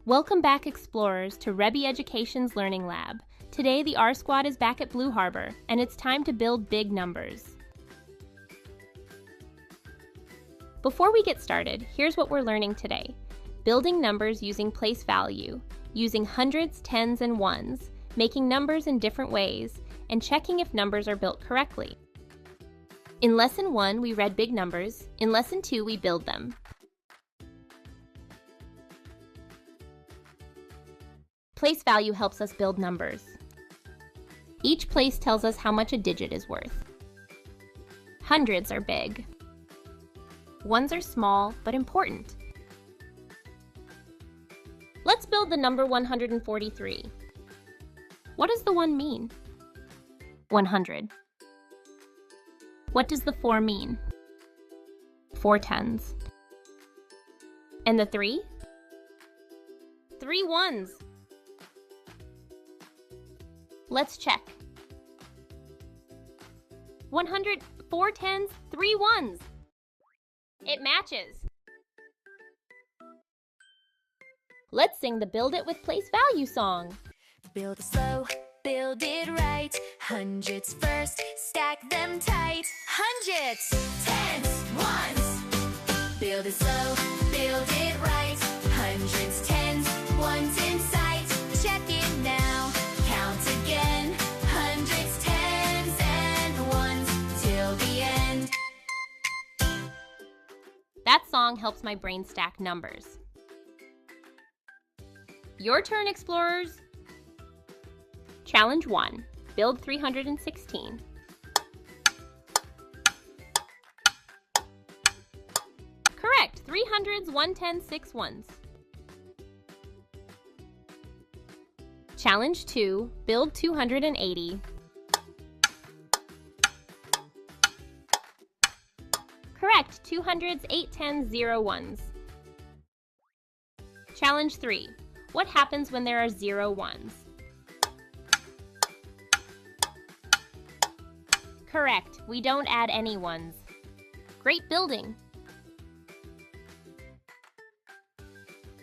Welcome back, explorers, to Reaby Education's Learning Lab. Today, the R Squad is back at Blue Harbor, and it's time to build big numbers. Before we get started, here's what we're learning today. Building numbers using place value, using hundreds, tens, and ones, making numbers in different ways, and checking if numbers are built correctly. In Lesson 1, we read big numbers. In Lesson 2, we build them. Place value helps us build numbers. Each place tells us how much a digit is worth. Hundreds are big. Ones are small, but important. Let's build the number 143. What does the 1 mean? 100. What does the 4 mean? 4 tens. And the 3? 3 ones. Let's check. 100, 4 tens, 3 ones. It matches. Let's sing the Build It with Place Value song. Build it slow, build it right. Hundreds first, stack them tight. Hundreds, tens, ones. Build it slow, build it right. Hundreds, tens, ones in sight. Check it now, count again. Hundreds, tens, and ones till the end. That song helps my brain stack numbers. Your turn, explorers. Challenge 1. Build 316. Correct. 3 hundreds, 1 tens, 6 ones. Challenge 2. Build 280. Correct. 2 hundreds, 8 tens, 0 ones. Challenge 3. What happens when there are 0 ones? Correct. We don't add any ones. Great building.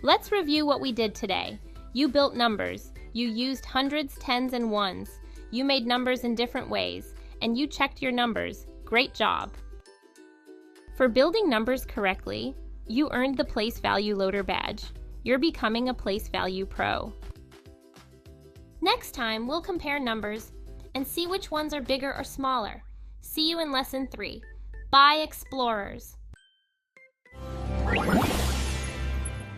Let's review what we did today. You built numbers. You used hundreds, tens, and ones. You made numbers in different ways, and you checked your numbers. Great job. For building numbers correctly, you earned the Place Value Loader badge. You're becoming a Place Value Pro. Next time, we'll compare numbers and see which ones are bigger or smaller. See you in Lesson 3. Bye, explorers!